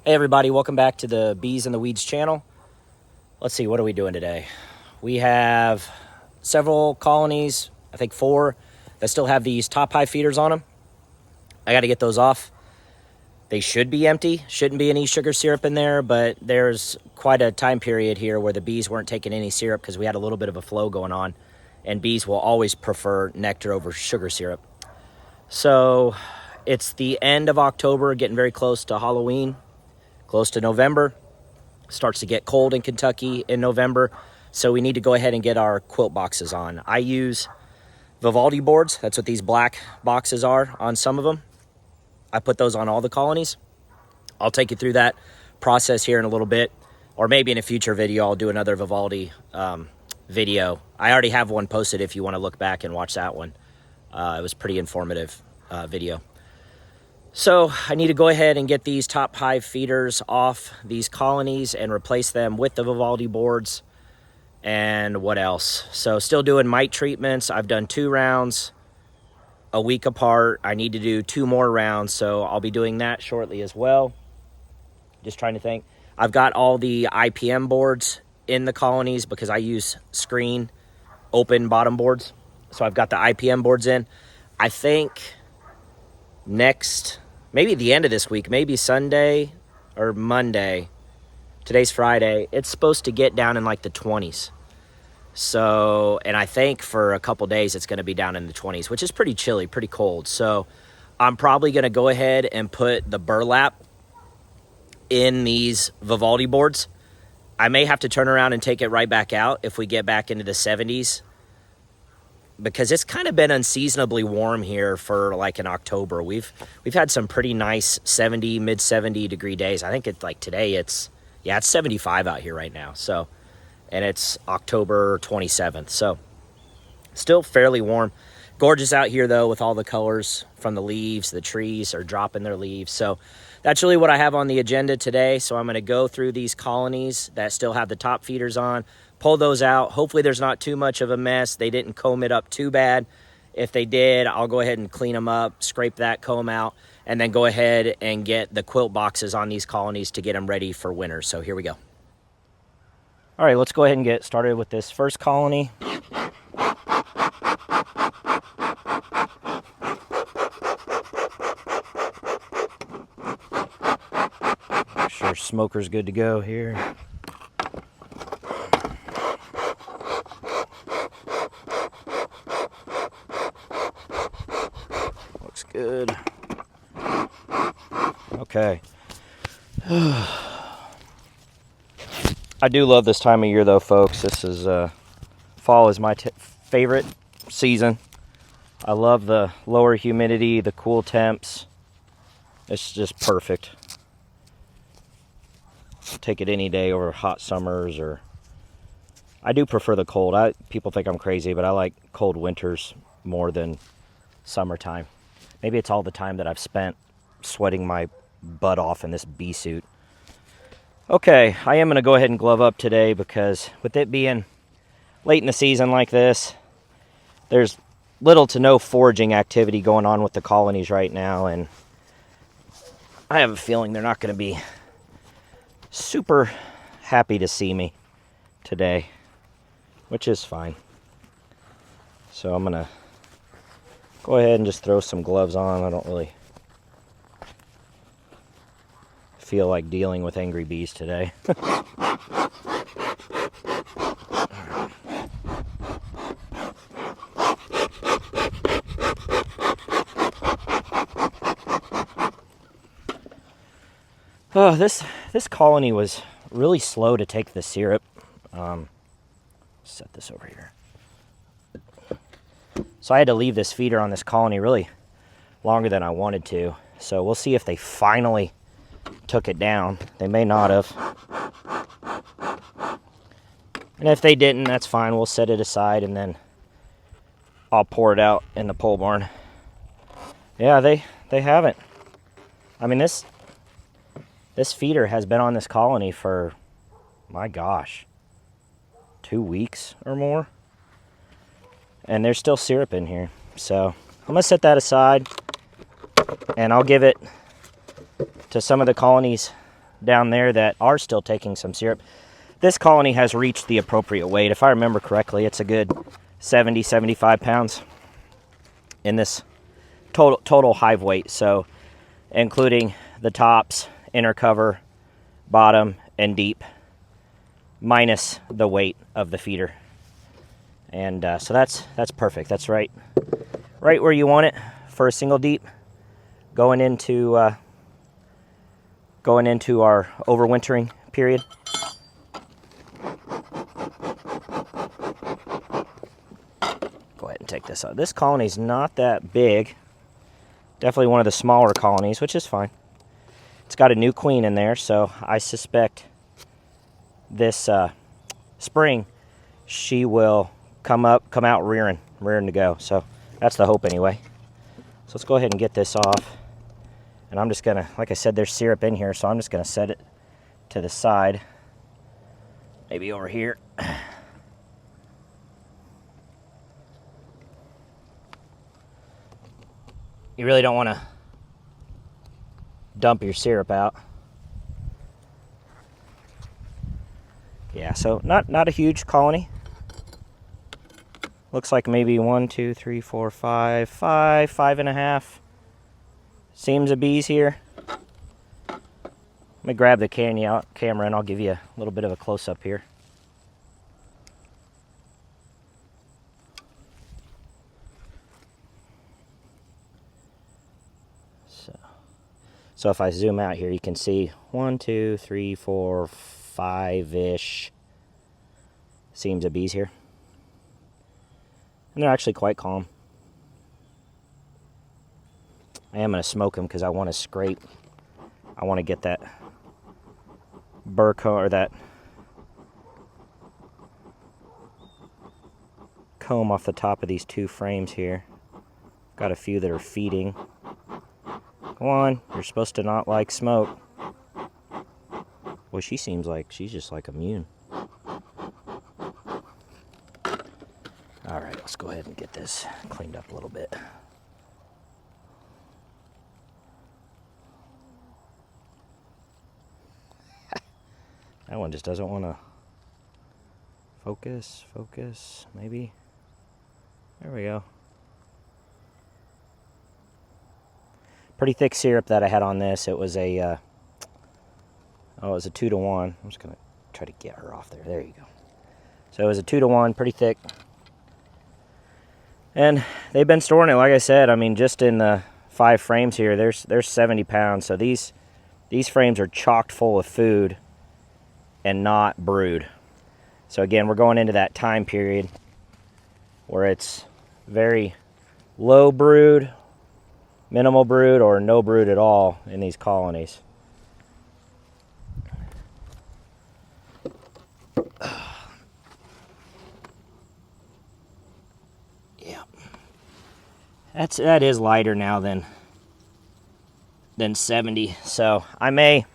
Hey everybody, welcome back to the Bees and the Weeds channel. Let's see, what are we doing today? We have several colonies, I think 4, that still have these top high feeders on them. I got to get those off. They should be empty, shouldn't be any sugar syrup in there, but there's quite a time period here where the bees weren't taking any syrup because we had a little bit of a flow going on, and bees will always prefer nectar over sugar syrup. So it's the end of October, getting very close to Halloween. Close to November. Starts to get cold in Kentucky in November, so we need to go ahead and get our quilt boxes on. I use Vivaldi boards. That's what these black boxes are on some of them. I put those on all the colonies. I'll take you through that process here in a little bit, or maybe in a future video I'll do another Vivaldi video. I already have one posted if you want to look back and watch that one. It was a pretty informative video. So I need to go ahead and get these top hive feeders off these colonies and replace them with the Vivaldi boards. And what else? So still doing mite treatments. I've done 2 rounds a week apart. I need to do 2 more rounds, so I'll be doing that shortly as well. Just trying to think. I've got all the IPM boards in the colonies because I use screen open bottom boards. So I've got the IPM boards in. I think maybe the end of this week, maybe Sunday or Monday, today's Friday, it's supposed to get down in like the 20s. So, and I think for a couple days it's going to be down in the 20s, which is pretty chilly, pretty cold. So I'm probably going to go ahead and put the burlap in these Vivaldi boards. I may have to turn around and take it right back out if we get back into the 70s, because it's kind of been unseasonably warm here for like in October. We've had some pretty nice 70, mid 70 degree days. I think it's like today it's 75 out here right now. So, and it's October 27th. So still fairly warm. Gorgeous out here though, with all the colors from the leaves. The trees are dropping their leaves. So that's really what I have on the agenda today. So I'm going to go through these colonies that still have the top feeders on, pull those out. Hopefully there's not too much of a mess. They didn't comb it up too bad. If they did, I'll go ahead and clean them up, scrape that comb out, and then go ahead and get the quilt boxes on these colonies to get them ready for winter. So here we go. All right, let's go ahead and get started with this first colony. Make sure smoker's good to go here. Good. Okay. I do love this time of year though, folks. This is fall is my favorite season. I love the lower humidity, the cool temps. It's just perfect. I'll take it any day over hot summers, or I do prefer the cold. People think I'm crazy, but I like cold winters more than summertime. Maybe it's all the time that I've spent sweating my butt off in this bee suit. Okay, I am going to go ahead and glove up today because with it being late in the season like this, there's little to no foraging activity going on with the colonies right now, and I have a feeling they're not going to be super happy to see me today, which is fine. So I'm going to go ahead and just throw some gloves on. I don't really feel like dealing with angry bees today. Oh, this colony was really slow to take the syrup. Set this over here. So I had to leave this feeder on this colony really longer than I wanted to. So we'll see if they finally took it down. They may not have. And if they didn't, that's fine. We'll set it aside and then I'll pour it out in the pole barn. Yeah, they haven't. I mean, this feeder has been on this colony for, my gosh, 2 weeks or more. And there's still syrup in here. So I'm going to set that aside, and I'll give it to some of the colonies down there that are still taking some syrup. This colony has reached the appropriate weight. If I remember correctly, it's a good 70, 75 pounds in this total hive weight. So including the tops, inner cover, bottom, and deep, minus the weight of the feeder. And so that's perfect. That's right where you want it for a single deep going into our overwintering period. Go ahead and take this out. This colony's not that big. Definitely one of the smaller colonies, which is fine. It's got a new queen in there, so I suspect this spring she will come out rearing to go. So that's the hope anyway. So let's go ahead and get this off. And I'm just gonna, like I said, there's syrup in here, so I'm just gonna set it to the side. Maybe over here. You really don't want to dump your syrup out. Yeah, so not a huge colony. Looks like maybe 1, 2, 3, 4, 5, 5.5 seams of bees here. Let me grab the camera and I'll give you a little bit of a close-up here. So if I zoom out here, you can see 1, 2, 3, 4, 5-ish seams of bees here. And they're actually quite calm. I am going to smoke them because I want to scrape. I want to get that burr comb, or that comb off the top of these two frames here. Got a few that are feeding. Come on, you're supposed to not like smoke. Well, she seems like she's just like immune. All right, let's go ahead and get this cleaned up a little bit. That one just doesn't want to focus, maybe. There we go. Pretty thick syrup that I had on this. It was a, it was a 2-to-1. I'm just gonna try to get her off there. There you go. So it was a 2-to-1, pretty thick. And they've been storing it, like I said, I mean, just in the 5 frames here, there's 70 pounds. So these frames are chocked full of food and not brood. So again, we're going into that time period where it's very low brood, minimal brood, or no brood at all in these colonies. Yeah, that is lighter now than 70. So I may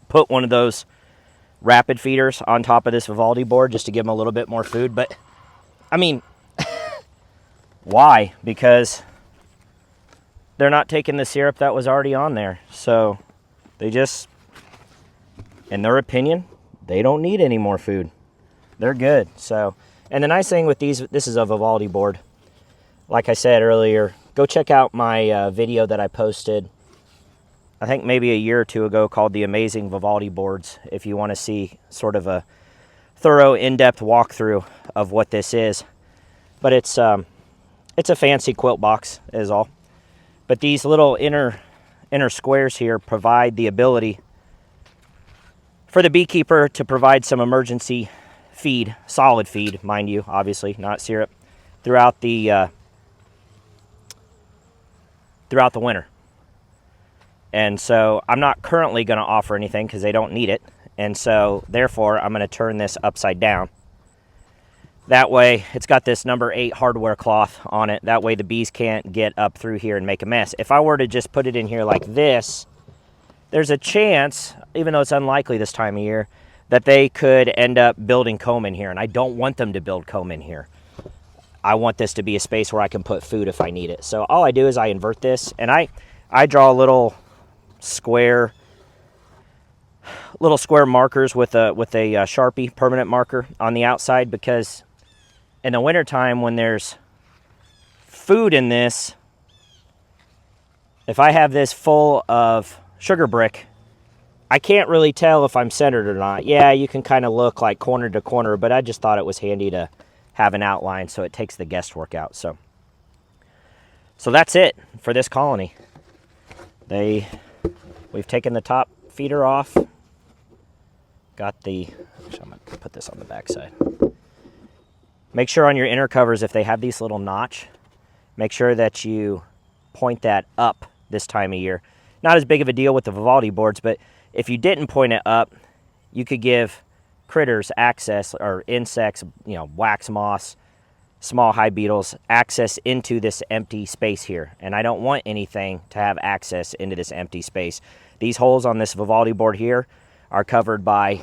put one of those rapid feeders on top of this Vivaldi board just to give them a little bit more food. But I mean, why? Because they're not taking the syrup that was already on there. So they just, in their opinion, they don't need any more food. They're good. So, and the nice thing with these, this is a Vivaldi board. Like I said earlier, go check out my video that I posted, I think maybe a year or two ago, called The Amazing Vivaldi Boards, if you want to see sort of a thorough, in-depth walkthrough of what this is. But it's a fancy quilt box is all. But these little inner squares here provide the ability for the beekeeper to provide some emergency feed, solid feed, mind you, obviously, not syrup, throughout the winter. And so I'm not currently going to offer anything because they don't need it. And so therefore I'm going to turn this upside down. That way it's got this number 8 hardware cloth on it. That way the bees can't get up through here and make a mess. If I were to just put it in here like this, there's a chance, even though it's unlikely this time of year, that they could end up building comb in here. And I don't want them to build comb in here. I want this to be a space where I can put food if I need it. So all I do is I invert this, and I draw a little square little square markers with a Sharpie permanent marker on the outside, because in the wintertime when there's food in this, if I have this full of sugar brick, I can't really tell if I'm centered or not. Yeah, you can kind of look like corner to corner, but I just thought it was handy to have an outline so it takes the guesswork out. So that's it for this colony. We've taken the top feeder off. Got the, actually I'm gonna put this on the back side. Make sure on your inner covers, if they have these little notch, make sure that you point that up this time of year. Not as big of a deal with the Vivaldi boards, but if you didn't point it up, you could give critters access, or insects, wax moths, small hive beetles, access into this empty space here. And I don't want anything to have access into this empty space. These holes on this Vivaldi board here are covered by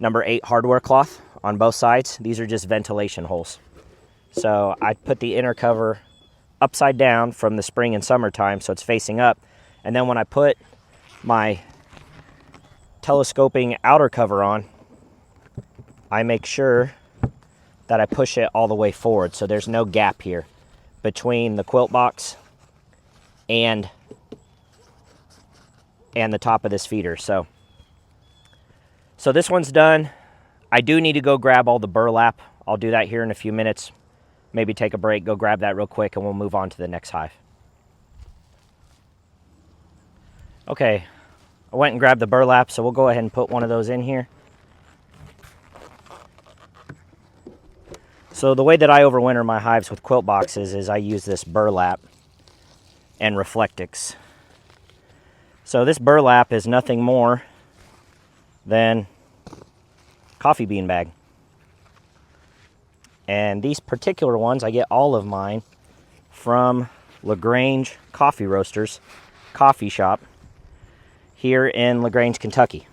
number 8 hardware cloth on both sides. These are just ventilation holes. So I put the inner cover upside down from the spring and summertime so it's facing up. And then when I put my telescoping outer cover on, I make sure that I push it all the way forward so there's no gap here between the quilt box and the top of this feeder. So this one's done. I do need to go grab all the burlap. I'll do that here in a few minutes. Maybe take a break, go grab that real quick, and we'll move on to the next hive. Okay, I went and grabbed the burlap, so we'll go ahead and put one of those in here. So the way that I overwinter my hives with quilt boxes is I use this burlap and Reflectix. So this burlap is nothing more than coffee bean bag. And these particular ones, I get all of mine from LaGrange Coffee Roasters coffee shop here in LaGrange, Kentucky.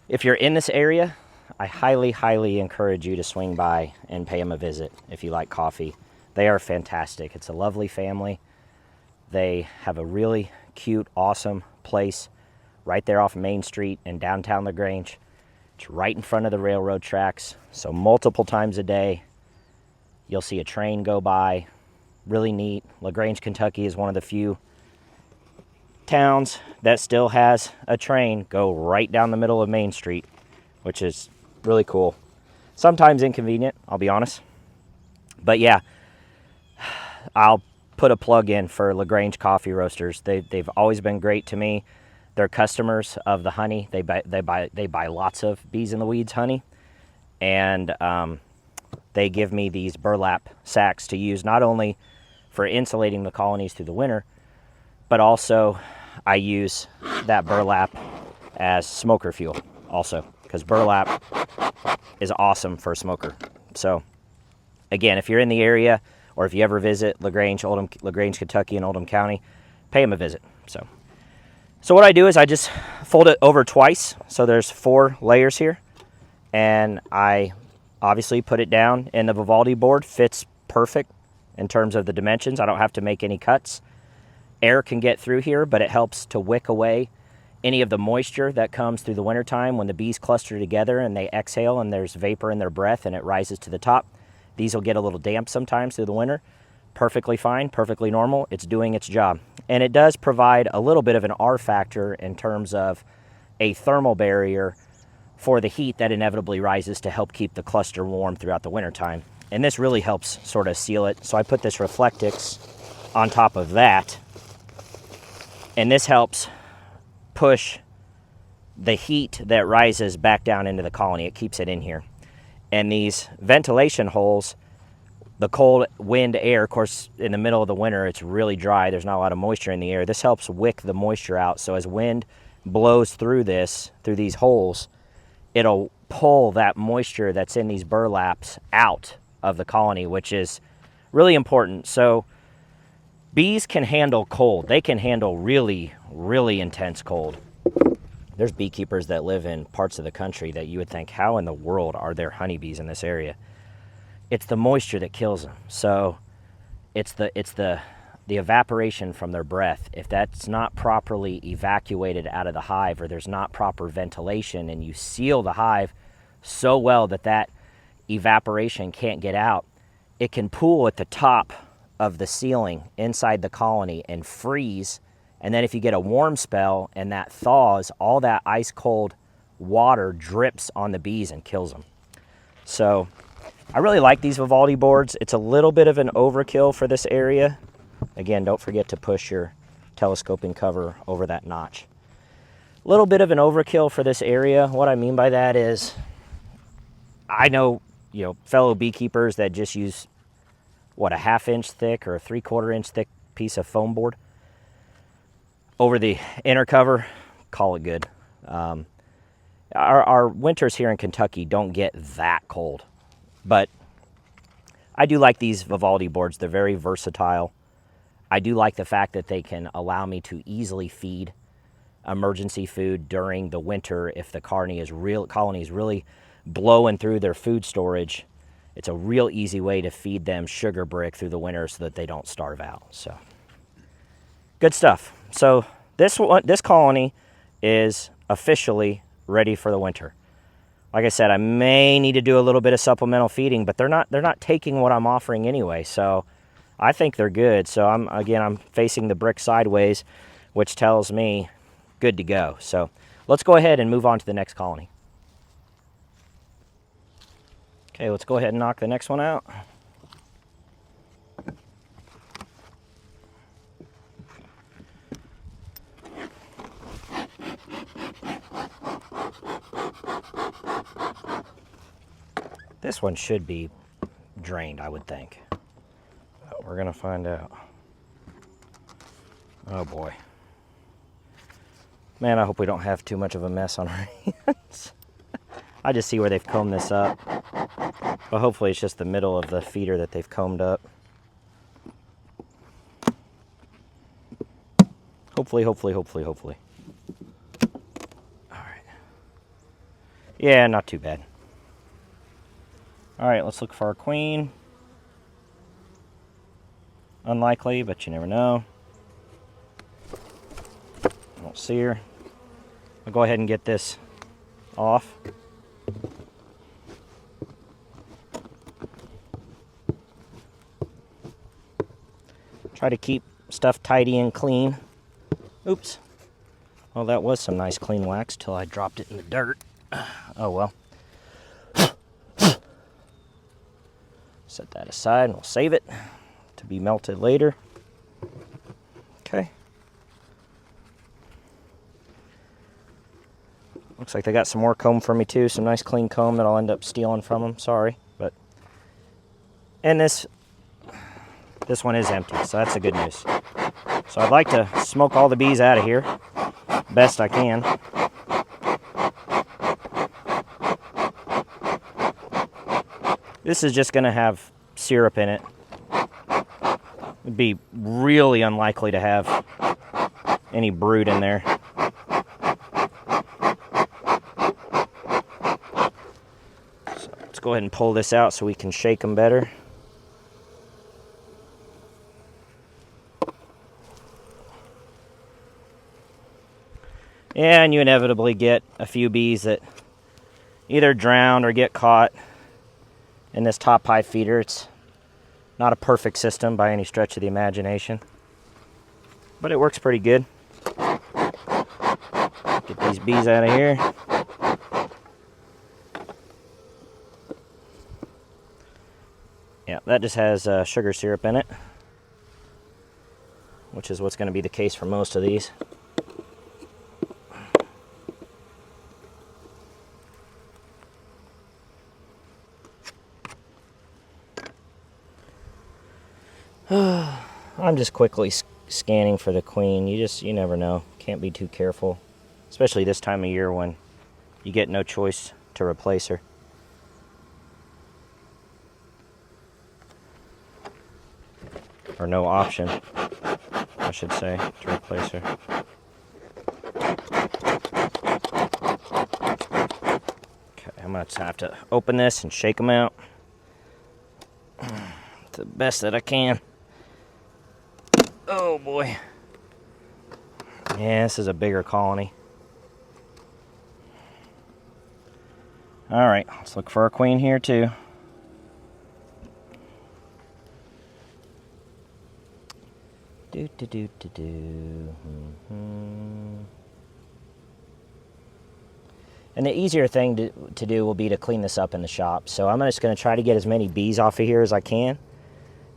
If you're in this area, I highly, highly encourage you to swing by and pay them a visit if you like coffee. They are fantastic. It's a lovely family. They have a really cute, awesome place right there off Main Street in downtown LaGrange. It's right in front of the railroad tracks, so multiple times a day you'll see a train go by. Really neat. LaGrange, Kentucky is one of the few towns that still has a train go right down the middle of Main Street, which is really cool. Sometimes inconvenient, I'll be honest. But yeah, I'll put a plug in for LaGrange Coffee Roasters. They've always been great to me. They're customers of the honey. They buy lots of Bees in the Weeds honey, and they give me these burlap sacks to use not only for insulating the colonies through the winter, but also I use that burlap as smoker fuel also, because burlap is awesome for a smoker. So again, if you're in the area or if you ever visit LaGrange, Kentucky and Oldham County, pay them a visit. So what I do is I just fold it over twice. So there's 4 layers here, and I obviously put it down, and the Vivaldi board fits perfect in terms of the dimensions. I don't have to make any cuts. Air can get through here, but it helps to wick away any of the moisture that comes through the wintertime when the bees cluster together and they exhale and there's vapor in their breath and it rises to the top. These will get a little damp sometimes through the winter. Perfectly fine, perfectly normal. It's doing its job. And it does provide a little bit of an R factor in terms of a thermal barrier for the heat that inevitably rises to help keep the cluster warm throughout the wintertime. And this really helps sort of seal it. So I put this Reflectix on top of that, and this helps push the heat that rises back down into the colony. It keeps it in here. And these ventilation holes, the cold wind air, of course, in the middle of the winter, it's really dry. There's not a lot of moisture in the air. This helps wick the moisture out. So as wind blows through these holes, it'll pull that moisture that's in these burlaps out of the colony, which is really important. So bees can handle cold. They can handle really, really intense cold. There's beekeepers that live in parts of the country that you would think, how in the world are there honeybees in this area? It's the moisture that kills them. So it's the the evaporation from their breath, if that's not properly evacuated out of the hive, or there's not proper ventilation, and you seal the hive so well that that evaporation can't get out, it can pool at the top of the ceiling inside the colony and freeze. And then if you get a warm spell and that thaws, all that ice cold water drips on the bees and kills them. So I really like these Vivaldi boards. It's a little bit of an overkill for this area. Again, don't forget to push your telescoping cover over that notch. A little bit of an overkill for this area. What I mean by that is, I know, fellow beekeepers that just use, a 1/2 inch thick or a 3/4 inch thick piece of foam board over the inner cover. Call it good. Our winters here in Kentucky don't get that cold, but I do like these Vivaldi boards. They're very versatile. I do like the fact that they can allow me to easily feed emergency food during the winter if the colony is really blowing through their food storage. It's a real easy way to feed them sugar brick through the winter so that they don't starve out. So good stuff. So this colony is officially ready for the winter. Like I said, I may need to do a little bit of supplemental feeding, but they're not taking what I'm offering anyway. So I think they're good. So I'm facing the brick sideways, which tells me good to go. So let's go ahead and move on to the next colony. Okay, let's go ahead and knock the next one out. This one should be drained, I would think. But we're gonna find out. Oh boy. Man, I hope we don't have too much of a mess on our hands. I just see where they've combed this up. But hopefully it's just the middle of the feeder that they've combed up. Hopefully. All right. Yeah, not too bad. All right, let's look for our queen. Unlikely, but you never know. I don't see her. I'll go ahead and get this off. Try to keep stuff tidy and clean. Oops. Well, that was some nice clean wax till I dropped it in the dirt. Oh well. Set that aside and we'll save it to be melted later. Okay. Looks like they got some more comb for me too. Some nice clean comb that I'll end up stealing from them. Sorry. And this one is empty, so that's the good news. So I'd like to smoke all the bees out of here best I can. This is just going to have syrup in it. It'd be really unlikely to have any brood in there. So let's go ahead and pull this out so we can shake them better. Yeah, and you inevitably get a few bees that either drown or get caught in this top hive feeder. It's not a perfect system by any stretch of the imagination, but it works pretty good. Get these bees out of here. Yeah, that just has sugar syrup in it, which is what's going to be the case for most of these. I'm just quickly scanning for the queen. You never know. Can't be too careful, especially this time of year when you get no choice to replace her. Or no option, I should say, to replace her. Okay, I'm going to have to open this and shake them out the best that I can. Oh boy. Yeah, this is a bigger colony. All right, let's look for a queen here too. Do do do do do. And the easier thing to do will be to clean this up in the shop. So I'm just going to try to get as many bees off of here as I can.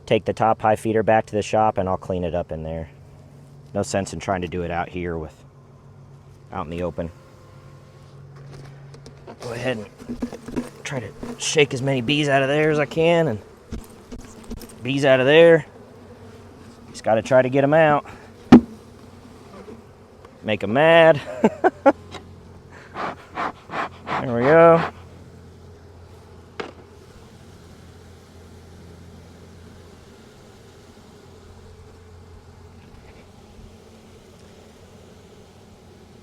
Take the top high feeder back to the shop and I'll clean it up in there. No sense in trying to do it out here out in the open. Go ahead and try to shake as many bees out of there as I can, and bees out of there. Just got to try to get them out. Make them mad. There we go.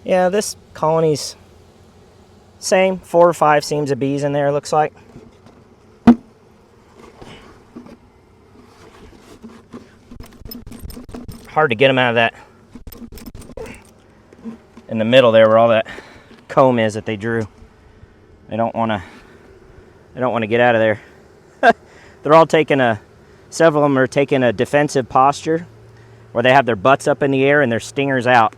Yeah, this colony's same, 4 or 5 seams of bees in there, looks like. Hard to get them out of that in the middle there where all that comb is that they drew. They don't want to get out of there. They're all several of them are taking a defensive posture where they have their butts up in the air and their stingers out.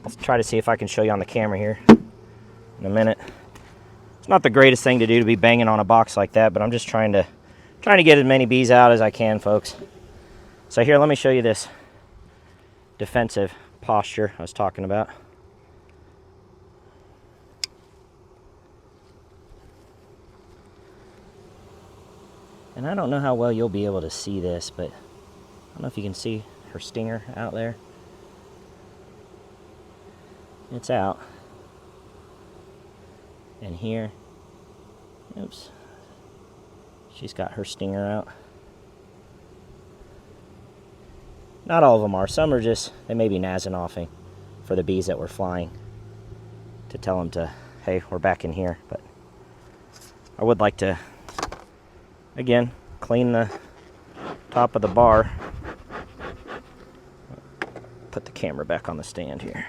Let's try to see if I can show you on the camera here in a minute. It's not the greatest thing to do to be banging on a box like that, but I'm just trying to get as many bees out as I can, folks. So here, let me show you this defensive posture I was talking about. And I don't know how well you'll be able to see this, but I don't know if you can see her stinger out there. It's out. And here, oops, she's got her stinger out. Not all of them are. Some are just, they may be nazzing-offing for the bees that were flying to tell them to, hey, we're back in here. But I would like to, again, clean the top of the bar. Put the camera back on the stand here.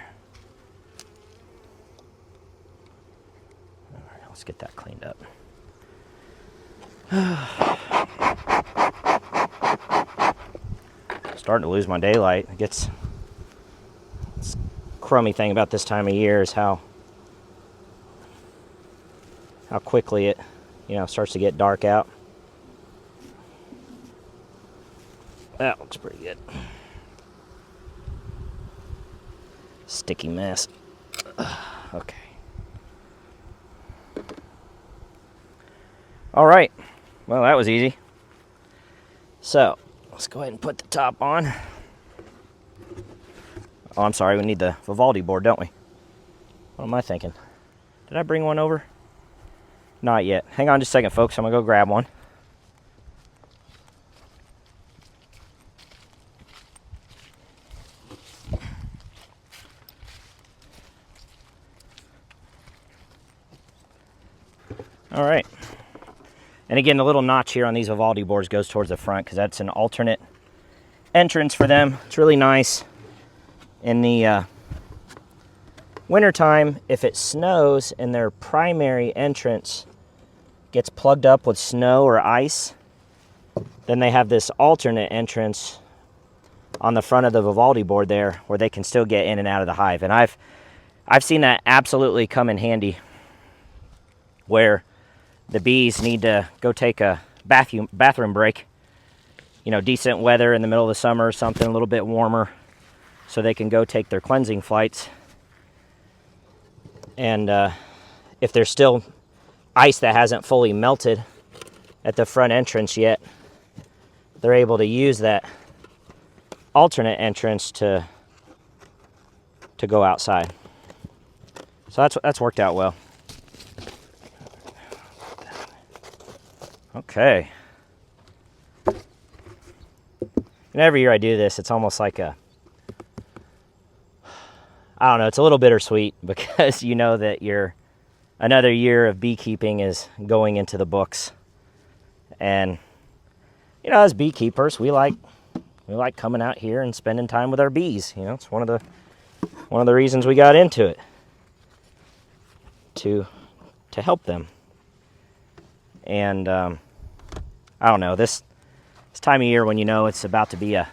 All right, let's get that cleaned up. Starting to lose my daylight. This crummy thing about this time of year is how quickly it, starts to get dark out. That looks pretty good. Sticky mess. Okay. All right. Well, that was easy. So, let's go ahead and put the top on. Oh, I'm sorry. We need the Vivaldi board, don't we? What am I thinking? Did I bring one over? Not yet. Hang on just a second, folks. I'm going to go grab one. All right. And again, the little notch here on these Vivaldi boards goes towards the front because that's an alternate entrance for them. It's really nice. In the wintertime, if it snows and their primary entrance gets plugged up with snow or ice, then they have this alternate entrance on the front of the Vivaldi board there where they can still get in and out of the hive. And I've seen that absolutely come in handy where the bees need to go take a bathroom break. Decent weather in the middle of the summer or something, a little bit warmer, so they can go take their cleansing flights. And if there's still ice that hasn't fully melted at the front entrance yet, they're able to use that alternate entrance to go outside. So that's worked out well. Okay. And every year I do this, it's almost like I don't know, it's a little bittersweet because you know that another year of beekeeping is going into the books. And, as beekeepers, we like we like coming out here and spending time with our bees. You know, it's one of the reasons we got into it, to help them. And I don't know, this time of year when you know it's about to be a,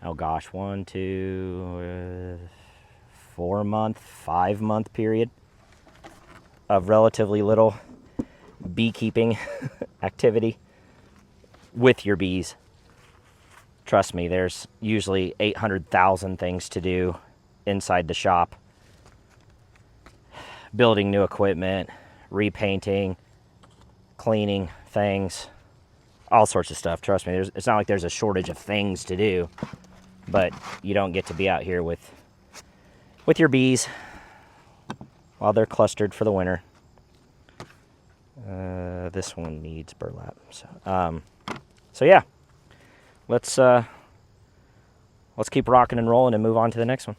oh gosh, 1, 2, 4 month, 5 month period of relatively little beekeeping activity with your bees. Trust me, there's usually 800,000 things to do inside the shop. Building new equipment, repainting, cleaning things, all sorts of stuff. Trust me, it's not like there's a shortage of things to do, but you don't get to be out here with your bees while they're clustered for the winter. This one needs burlap. So yeah, let's keep rocking and rolling and move on to the next one.